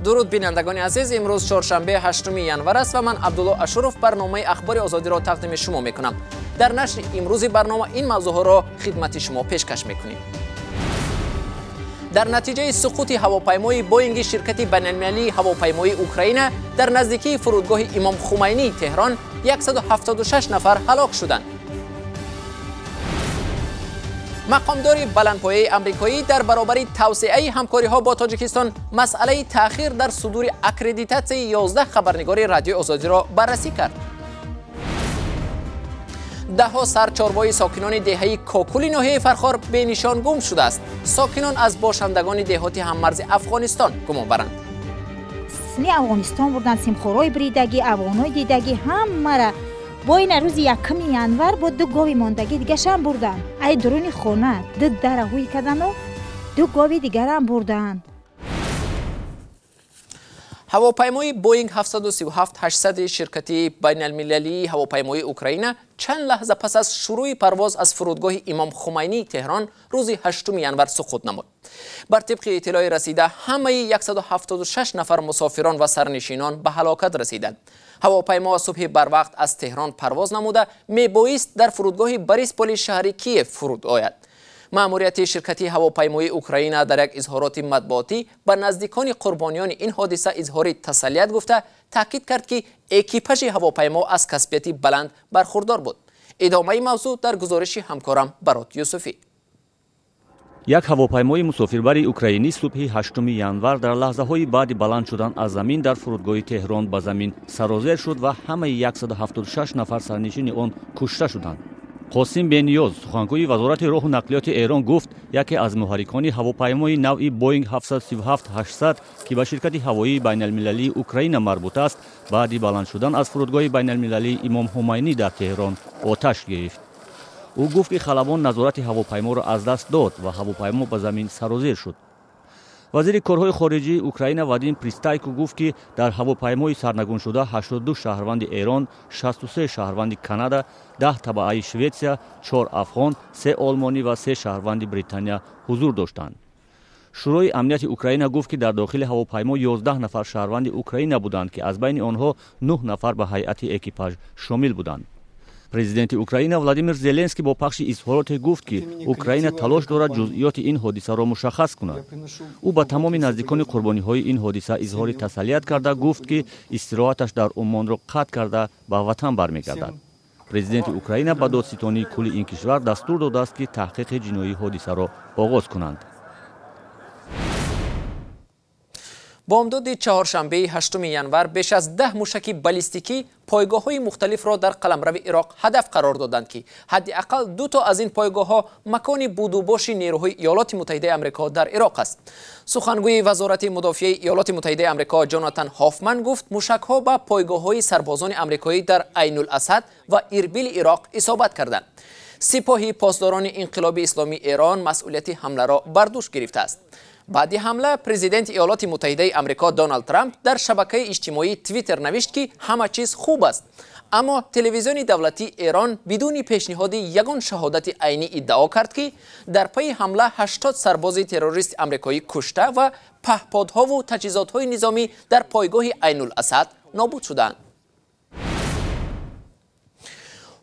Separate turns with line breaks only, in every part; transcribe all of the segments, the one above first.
درود بینندگان عزیز، امروز چهارشنبه 8 ینور است و من عبدالله اشرف برنامه اخبار آزادی را تقدیم شما میکنم. در نشر امروزی برنامه این موضوع ها را خدمت شما پیشکش میکنیم. در نتیجه سقوط هواپیمای بوئینگ شرکت بین‌المللی هواپیمایی اوکراینه در نزدیکی فرودگاه امام خمینی تهران 176 نفر هلاک شدند. مقامدار بلندپایه امریکایی در برابر توسعه همکاری‌ها با تاجیکستان مسئله تأخیر در صدور اکردیدتسیای 11 خبرنگار رادیوی ازادی را بررسی کرد. ده‌ها سر چاروای ساکنان دهه کاکولی ناحیه فرخار به نشان گم شده است. ساکنان از باشندگان دهاتی هممرز افغانستان گمان برند.
سنی افغانستان بودن، سیمخورای بریدگی، افغانای دیدگی همه را با این روز 1 ینور با 2 گاوی ماندگی دیگه شم بردن. ای درون خانه در هوی کردن و 2 گاوی دیگر هم بردن.
هواپیمای بوئینگ 737-800 شرکت بین‌المللی هواپیمایی اوکراینه چند لحظه پس از شروع پرواز از فرودگاه امام خمینی تهران روز 8 ینور سقوط نمود. بر طبق اطلاع رسیده همه 176 نفر مسافران و سرنشینان به هلاکت رسیدند. هواپیما صبح بر وقت از تهران پرواز نموده میبایست در فرودگاه بریسپول شهری کیف فرود آید. مأموریت شرکت هواپیمایی اوکراینه در یک اظهارات مطبوعاتی به نزدیکان قربانیان این حادثه اظهار تسلیت گفته تاکید کرد که اکیپاژ هواپیما از کسبیت بلند برخوردار بود. ادامه موضوع در گزارش همکارم برات یوسفی.
یک هواپیمای مسافربری اوکراینی صبح 8 ینور در لحظه‌های بعد بلند شدن از زمین در فرودگاه تهران به زمین سرازیر شد و همه 176 نفر سرنشین آن کشته شدند. قاسم بنیاز سخنگوی وزارت راه و نقلیات ایران گفت یکی از محرکان هواپیمای نوعی بوئینگ 737-800 که به شرکت هوایی بین‌المللی اوکراین مربوط است بعد بلند شدن از فرودگاه بین‌المللی امام خمینی در تهران آتش گرفت. او گفت که خلبان نظارت هواپیما را از دست داد و هواپیما به زمین سرازیر شد. وزیر کارهای خارجی اوکراین وادیم پریستایکو گفت که در هواپیمای سرنگون شده 82 شهروند ایران، 63 شهروند کانادا، 10 تبعه شویتسیا، 4 افغان، 3 آلمانی و 3 شهروند بریتانیا حضور داشتند. شورای امنیت اوکراین گفت که در داخل هواپیما 11 نفر شهروند اوکراین بودند که از بین آنها 9 نفر به هیئت اکیپاژ شامل بودند. پرزیدنت اوکراین ولادیمیر زلنسکی با پخش اظهارات گفت که اوکراین تلاش دارد جزئیات این حادثه را مشخص کند. او به تمام نزدیکان قربانی‌های این حادثه اظهار تسلیت کرده گفت که استراحتش در عمان را قطع کرده به وطن برمیگردد. پرزیدنت اوکراین به دادستانی کل این کشور دستور داده است که تحقیق جنایی حادثه را آغاز کنند.
بامداد چهارشنبه 8 ینور بیش از 10 موشک بالستیکی پایگاه‌های مختلف را در قلمرو عراق هدف قرار دادند که حداقل 2 تا از این پایگاه‌ها مکان بود و باش نیروهای ایالات متحده آمریکا در عراق است. سخنگوی وزارت مدافع ایالات متحده آمریکا جاناتان هافمن گفت موشک‌ها به پایگاه‌های سربازان آمریکایی در عین الاسد و اربیل عراق اصابت کردند. سپاه پاسداران انقلاب اسلامی ایران مسئولیت حمله را بر دوش گرفته است. بعد حمله پرزیدنت ایالات متحده آمریکا دونالد ترامپ در شبکه اجتماعی توییتر نوشت که همه چیز خوب است، اما تلویزیون دولتی ایران بدون پیشنهاد یگان شهادت عینی ادعا کرد که در پی حمله 80 سرباز تروریست آمریکایی کشته و پهپادها و تجهیزات‌های نظامی در پایگاه عین الاسد نابود شدند.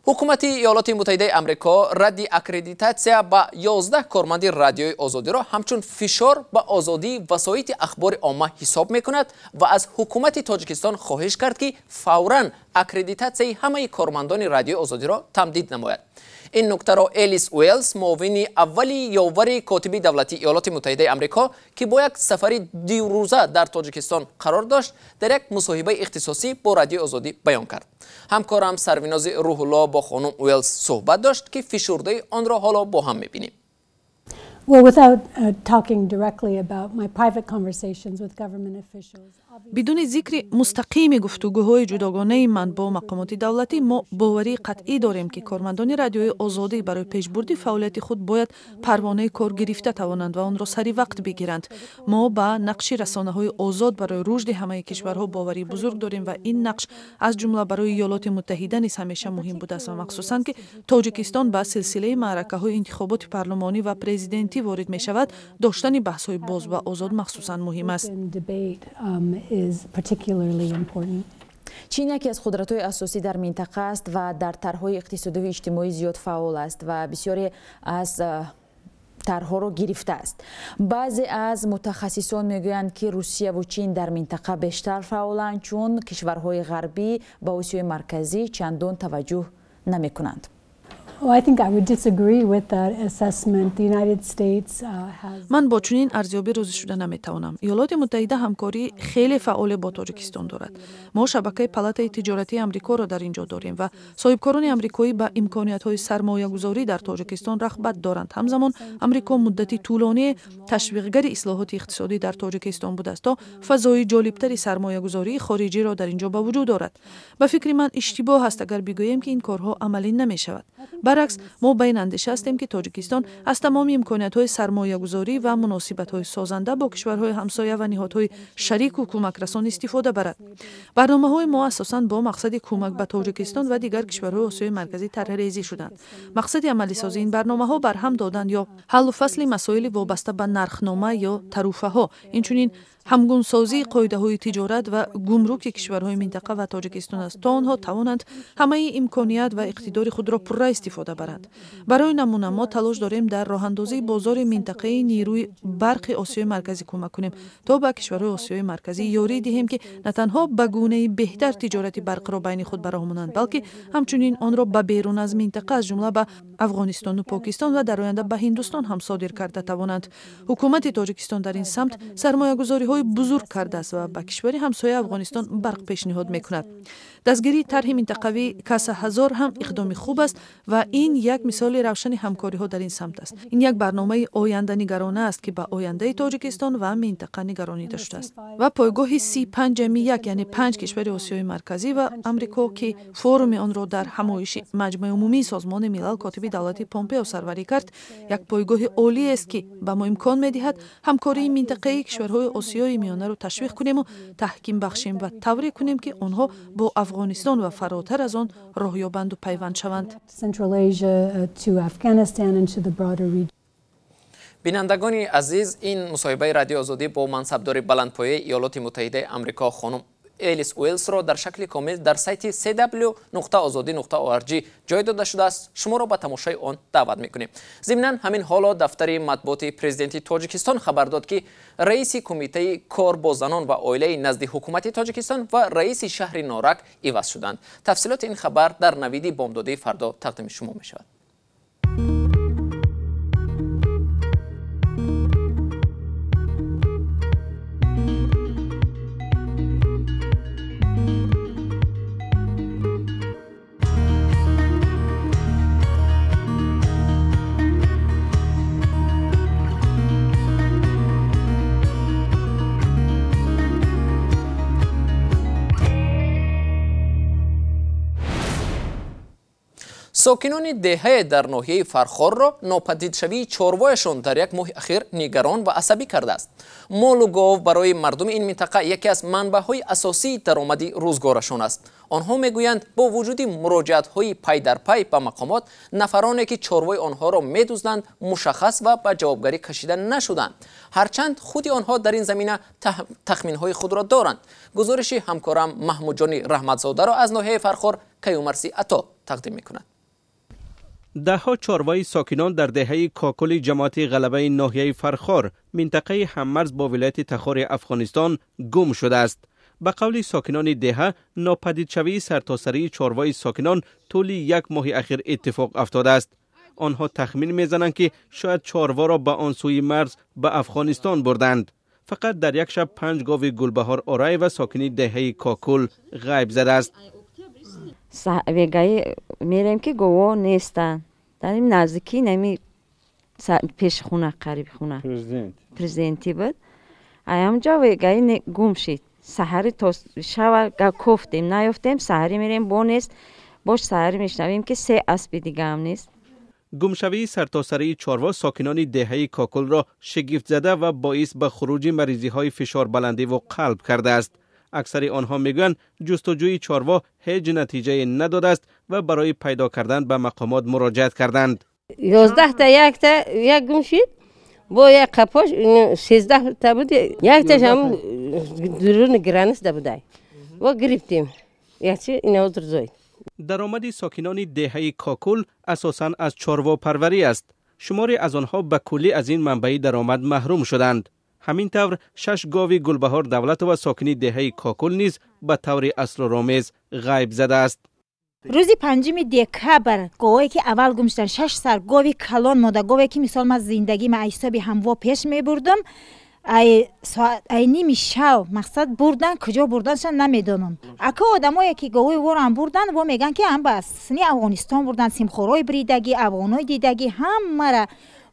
حکومت ایالات متحده آمریکا رد اکردیدتسیای به 11 کارمند رادیوی ازادی را همچون فشار به آزادی وسایط اخبار عامه حساب میکند و از حکومت تاجیکستان خواهش کرد که فوراً اکردیدتسیای همه کارمندان رادیوی ازادی را تمدید نماید. این نکته را الیس ویلز معاون اولی یاور کاتب دولتی ایالات متحده آمریکا که با یک سفر 2 روزه در تاجیکستان قرار داشت در یک مصاحبه اختصاصی با رادیو آزادی بیان کرد. همکارم سروناز روح الله با خانم ویلز صحبت داشت که فشرده آن را حالا با هم میبینیم.
بدون ذکر مستقیم گفتگوهای جداگانه من با مقامات دولتی ما باوری قطعی داریم که کارمندان رادیوی آزادی برای پیشبرد فعالیت خود باید پروانه کار گرفته توانند و آن را سری وقت بگیرند. ما با نقش رسانه‌های آزاد برای رشد همه کشورها باوری بزرگ داریم و این نقش از جمله برای ایالات متحده نیز همیشه مهم بوده است و مخصوصاً که تاجیکستان با سلسله معرکه‌های انتخابات پارلمانی و پرزیدنتی امنیتی وارد می شود، داشتن بحث های باز و آزاد مخصوصا مهم است.
چین یکی از قدرت‌های اساسی در منطقه است و در طرح‌های اقتصادی و اجتماعی زیاد فعال است و بسیاری از طرح‌ها را گرفته است. بعضی از متخصصان میگویند که روسیه و چین در منطقه بیشتر فعالند چون کشورهای غربی به آسیای مرکزی چندان توجه نمی‌کنند.
من با چنین ارزیابی راضی شده نمیتوانم. ایالات متحده همکاری خیلی فعال با تاجیکستان دارد. ما شبکه پالاتای تجارتی آمریکا را در اینجا داریم و صاحبکاران آمریکایی با امکانیت‌های سرمایه‌گذاری در تاجیکستان رغبت دارند. همزمان آمریکا مدتی طولانی تشویقگر اصلاحات اقتصادی در تاجیکستان بوده است تا فضای جالبتری سرمایه‌گذاری خارجی را در اینجا به وجود دارد. به فکر من اشتباه است اگر بگوییم که این کارها عملی نمی‌شود. برعکس ما بین اندیشه هستیم که تاجیکستان از تمام امکانیت‌های سرمایه‌گذاری و مناسبت‌های سازنده با کشورهای همسایه و نهادهای شریک و کمک‌رسان استفاده برد. برنامه‌های ما اساساً با مقصد کمک به تاجیکستان و دیگر کشورهای آسیای مرکزی طرح‌ریزی شدند. مقصد عملی سازی این برنامه‌ها برهم دادن یا حل و فصل مسائل وابسته به نرخنامه یا تعرفه‌ها، اینچنین همگونسازی قاعده‌های تجارت و گمرک کشورهای منطقه و تاجیکستان است تا آنها توانند همه امکانیت و اقتدار خود را پرره استفاده برند. برای نمونه ما تلاش داریم در راه‌اندازی بازار منطقه‌ای نیروی برق آسیای مرکزی کمک کنیم تا به کشورهای آسیای مرکزی یاری دهیم که نه تنها به گونه بهتر تجارت برق را بین خود برآورند بلکه همچنین آن را به بیرون از منطقه از جمله به افغانستان و پاکستان و در آینده به هندوستان هم صادر کرده توانند. حکومت تاجیکستان در این سمت سرمایه‌گذاری‌های بزرگ کرده است و به کشور همسایه افغانستان برق پیشنهاد می‌کند. دستگیری طرح منطقوی کاس هزار هم اقدام خوب است و این یک مثال روشن همکاری‌ها در این سمت است. این یک برنامه آینده نگرانه است که به آینده تاجیکستان و منطقه نگرانیده شده است و پایگاه 35.1 یعنی 5 کشور آسیای مرکزی و آمریکا که فورم آن را در همایش مجمع عمومی سازمان ملل کاتب دولتی پومپئو سروری کرد، یک پایگاه عالی است که به ما امکان می‌دهد همکاری منطقه‌ای کشورهای آسیای میانه را تشویق کنیم و تحکیم بخشیم و توری کنیم که آنها با افغانستان و فراتر از آن راه یابند و پیوند شوند.
بینندگان عزیز، این مصاحبه رادیو آزادی با منصبدار بلندپایه ایالات متحده آمریکا خانم الیس ویلز را در شکل کامل در سایت www.azadi.org جای داده شده است. شما را به تماشای آن دعوت می‌کنیم. ضمناً همین حالا دفتر مطبوعات پرزیدنت تاجیکستان خبر داد که رئیس کمیته کار با زنان و عائله نزد حکومت تاجیکستان و رئیس شهر نارک عوض شدند. تفصیلات این خبر در نویدی بامدادی فردا تقدیم شما می‌شود. ساکنان دهه در ناحیه فرخار را ناپدیدشوی چاروایشان در یک ماه اخیر نگران و عصبی کرده است. مال و گاو برای مردم این منطقه یکی از منبع‌های اساسی درآمدی روزگارشان است. آنها میگویند با وجود مراجعت‌های پی در پی به مقامات، نفرانی که چاروای آنها را می‌دزدند مشخص و به جوابگری کشیده نشدند. هرچند خود آنها در این زمینه تخمین‌های خود را دارند. گزارش همکارم محمود جان رحمتزاده را از ناحیه فرخار کیومرثی عطا تقدیم می‌کند.
دهها چاروای ساکنان در دهه کاکل جماعت غلبه ناحیه فرخار منطقه هممرز با ولایت تخار افغانستان گم شده است. به قول ساکنان دهه، ناپدیدشوی سرتاسری چاروای ساکنان طول یک ماه اخیر اتفاق افتاده است. آنها تخمین میزنند که شاید چاروا را به آن سوی مرز به افغانستان بردند. فقط در یک شب 5 گاو گلبهار آرای و ساکنی دهه کاکل غیب زده است.
وگای میریم که گواه نیستن. در این نزدیکی نمی پیش خونه قریب خونه پرزیدنتی بود. همجا وگای گم شد. سحری تا شب کفتیم نیفتیم، سحری میریم با نیست. باش سحری میشنویم که 3 اسب دیگه هم نیست.
گمشوی سرتاسری چاروا ساکنان دهه کاکل را شگفت زده و باعث به خروج مریضی های فشار بلندی و قلب کرده است. اکثر آنها میگویند جستجوی چاروا هیچ نتیجه نداده است و برای پیدا کردن به مقامات مراجعت کردند.
11 تا یک گم شد
با یک قپاش 13 تا بود، یک تاش هم درون گرانست بوده و گرفتیم یکی اینا درزوی.
درآمد ساکنان دهه کاکل اساساً از چاروا پروری است. شماری از آنها به کلی از این منبع درآمد محروم شدند. همین طور 6 گاوی گلبهار دولت و ساکنی دهه کاکل نیز به طور اسرارآمیز غیب زده است.
روزی 5 دکبر گاوی که اول گم شدن 6 سر گاوی کلان ماده، گاوی که مثال من زندگی من حسابی هموا پیش می بردم، ای نیمی شو مقصد بردن کجا بردنشان نمیدونم. اکا آدمایی که گاوی وران بردن و میگن که هم بس سنی افغانستان بردن، سیمخورای بریدگی، افغانای دیدگی هم را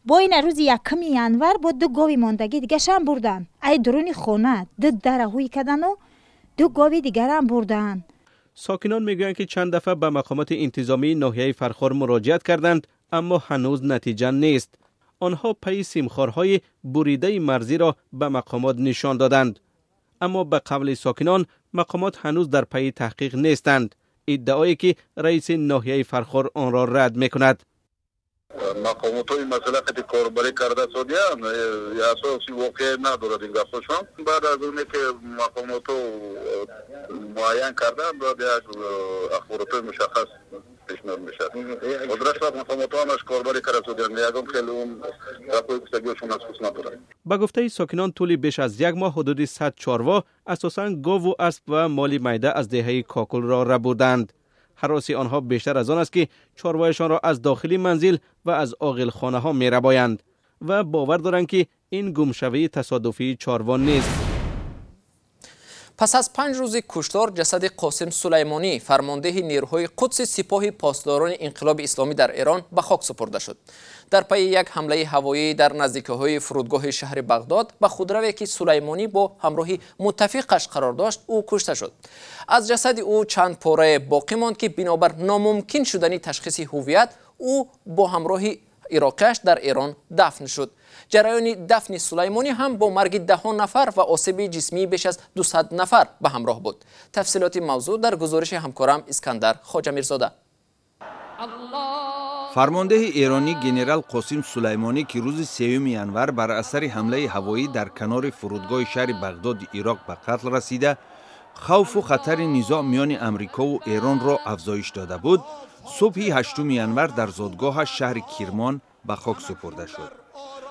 با این روز 1 ینور با 2 گاوی ماندگی دیگه شان بردن. ای درون خونه درهوی کردن و 2 گاوی دیگر هم بردن.
ساکنان میگویند که چند دفعه به مقامات انتظامی ناحیه فرخار مراجعت کردند اما هنوز نتیجه نیست. آنها پی سیمخوارهای بریده مرزی را به مقامات نشان دادند، اما به قول ساکنان مقامات هنوز در پی تحقیق نیستند، ادعایی که رئیس ناحیه فرخار آن را رد میکند.
مقامات های مسئله خیلی کاربری کرده سادیان اساسی واقع ندارد این گفتشان. بعد از اونه که مقامات معین کردن باید یک اخبارات مشخص پیشنهاد میشد. قدرت مقامات همش کاربری کرده سادیان یکم خیلی اون رقوی کستگیشون از خصوص ندارد.
به گفته ساکنان طول بیش از 1 ماه حدود 100 چاروا اساساً گاو و اسب و مال میده از دهه کاکل را ربودند. هراسی آنها بیشتر از آن است که چاروایشان را از داخلی منزل و از عاقل خانه ها می ربایند و باور دارند که این گمشوی تصادفی چاروا نیست.
پس از 5 روز کشتار جسد قاسم سلیمانی فرمانده نیروهای قدس سپاه پاسداران انقلاب اسلامی در ایران به خاک سپرده شد. در پی یک حمله هوایی در نزدیکی‌های فرودگاه شهر بغداد به خودرویی که سلیمانی با همراهی متفقش قرار داشت او کشته شد. از جسد او چند پاره باقی ماند که بنابر ناممکن شدنی تشخیص هویت او با همراهی عراقیش در ایران دفن شد. جریان دفن سلیمانی هم با مرگ 10 نفر و آسیب جسمی بیش از 200 نفر به همراه بود. تفصیلات موضوع در گزارش همکارم اسکندر خواجه‌میرزاده.
فرمانده ایرانی گنرال قاسم سلیمانی که روز 3 ینور بر اثر حمله هوایی در کنار فرودگاه شهر بغداد عراق به قتل رسیده، خوف و خطر نزاع میان امریکا و ایران را افزایش داده بود، صبح 8 ینور در زادگاه شهر کرمان به خاک سپرده شد.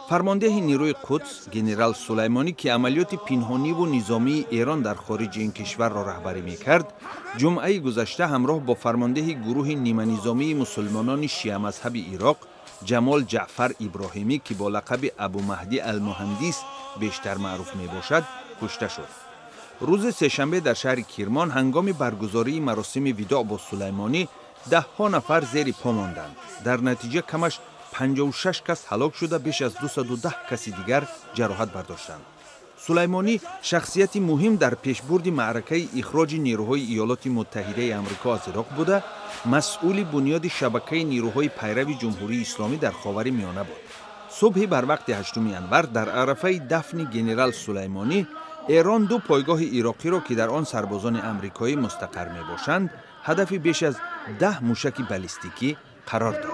فرمانده نیروی قدس گنرال سلیمانی که عملیات پنهانی و نظامی ایران در خارج این کشور را رهبری می‌کرد، جمعه گذشته همراه با فرمانده گروه نیمه نظامی مسلمانان شیعه مذهب عراق جمال جعفر ابراهیمی که با لقب ابو مهدی المهندس بیشتر معروف میباشد کشته شد. روز سه‌شنبه در شهر کرمان هنگام برگزاری مراسم وداع با سلیمانی 10 نفر زیر پا ماندند. در نتیجه کمش 56 کس هلاک شده، بیش از 210 کسی دیگر جراحت برداشتند. سلیمانی شخصیتی مهم در پیشبرد معرکه اخراج نیروهای ایالات متحده آمریکا از عراق بوده، مسئول بنیاد شبکه نیروهای پیرو جمهوری اسلامی در خاورمیانه بود. صبح بر وقت 8 ینور در عرفه دفن گنرال سلیمانی، ایران 2 پایگاه عراقی را که در آن سربازان آمریکایی مستقر می باشند، هدف بیش از 10 موشک بالستیکی قرار داد.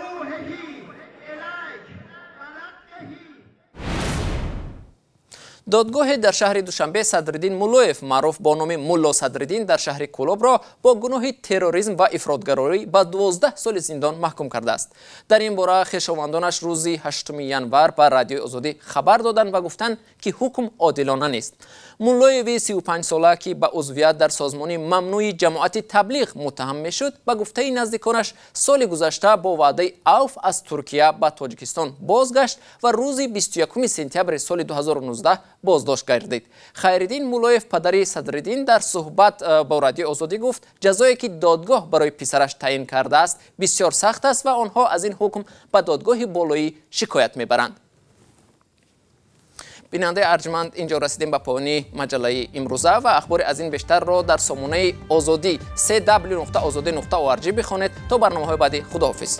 دادگاه در شهر دوشنبه سدرالدین مولویف معروف با نام موللو سدرالدین در شهر کولاب را با گناه تروریسم و افراطگرایی به 12 سال زندان محکوم کرده است. در این باره خویشاوندانش روز 8 ینور به رادیوی آزادی خبر دادند و گفتند که حکم عادلانه نیست. مولوی 35 ساله که به عضویت در سازمان ممنوع جماعت تبلیغ متهم میشد، به گفته نزدیکانش سال گذشته با وعده عفو از ترکیه به تاجیکستان بازگشت و روز 21 سپتامبر سال 2019 بازداشت گردید. خیرالدین مولویف پدر سدرالدین در صحبت با رادیوی آزادی گفت جزایی که دادگاه برای پسرش تعیین کرده است بسیار سخت است و آنها از این حکم به دادگاه بالایی شکایت میبرند. بیننده ارجمند، اینجا رسیدیم به پایان مجله امروزه و اخبار از این بیشتر را در سامانه آزادی www.azadi.org بخوانید. تا برنامه‌های بعدی، خداحافظ.